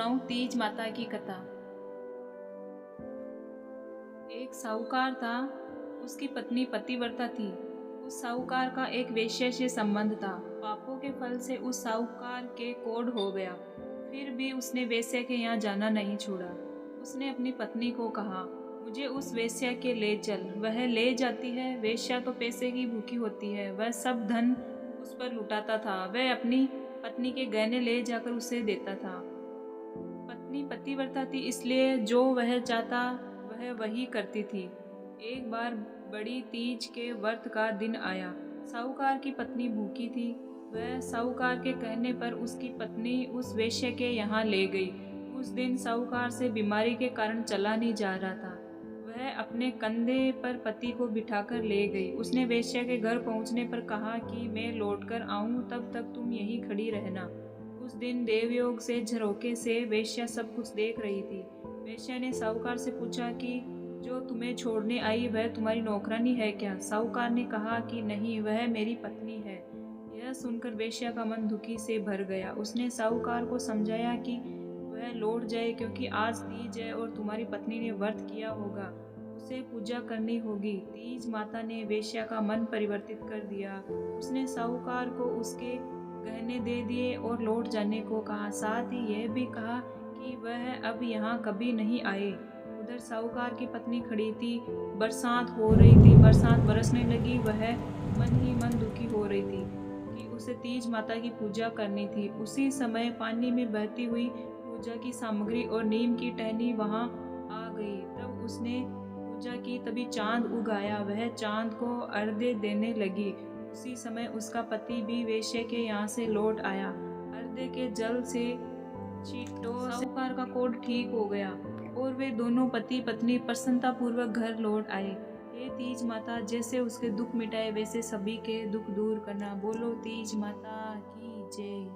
सुनाऊं तीज माता की कथा। एक साहूकार था, उसकी पत्नी पतिव्रता थी। उस साहूकार का एक वेश्या से संबंध था। पापों के फल से उस साहूकार के कोढ़ हो गया, फिर भी उसने वेश्या के यहाँ जाना नहीं छोड़ा। उसने अपनी पत्नी को कहा, मुझे उस वेश्या के ले चल। वह ले जाती है। वेश्या तो पैसे की भूखी होती है, वह सब धन उस पर लुटाता था। वह अपनी पत्नी के गहने ले जाकर उसे देता था। पत्नी पतिव्रता थी, इसलिए जो वह चाहता वह वही करती थी। एक बार बड़ी तीज के व्रत का दिन आया। साहूकार की पत्नी भूखी थी। वह साहूकार के कहने पर उसकी पत्नी उस वेश्या के यहाँ ले गई। उस दिन साहूकार से बीमारी के कारण चला नहीं जा रहा था। वह अपने कंधे पर पति को बिठाकर ले गई। उसने वेश्या के घर पहुंचने पर कहा कि मैं लौटकर आऊं, तब तक तुम यहीं खड़ी रहना। उस दिन देवयोग से झरोके से वेश्या सब कुछ देख रही थी। वेश्या ने साहूकार से पूछा कि जो तुम्हें छोड़ने आई वह तुम्हारी नौकरानी है क्या? साहूकार ने कहा कि नहीं, वह मेरी पत्नी है। यह सुनकर वेश्या का मन दुखी से भर गया। उसने साहूकार को समझाया कि वह लौट जाए, क्योंकि आज तीज है और तुम्हारी पत्नी ने व्रत किया होगा, उसे पूजा करनी होगी। तीज माता ने वेश्या का मन परिवर्तित कर दिया। उसने साहूकार को उसके गहने दे दिए और लौट जाने को कहा। साथ ही यह भी कहा कि वह अब यहाँ कभी नहीं आए। उधर साहूकार की पत्नी खड़ी थी। बरसात हो रही थी, बरसात बरसने लगी। वह मन ही मन दुखी हो रही थी कि उसे तीज माता की पूजा करनी थी। उसी समय पानी में बहती हुई पूजा की सामग्री और नीम की टहनी वहां आ गई। तब उसने पूजा की, तभी चांद उग आया। वह चांद को अर्घ्य देने लगी। उसी समय उसका पति भी वेश्या के यहाँ से लौट आया। अर्घ्य के जल से चीटों साहूकार का कोढ़ ठीक हो गया और वे दोनों पति पत्नी प्रसन्नता पूर्वक घर लौट आए। हे तीज माता, जैसे उसके दुख मिटाए वैसे सभी के दुख दूर करना। बोलो तीज माता की जय।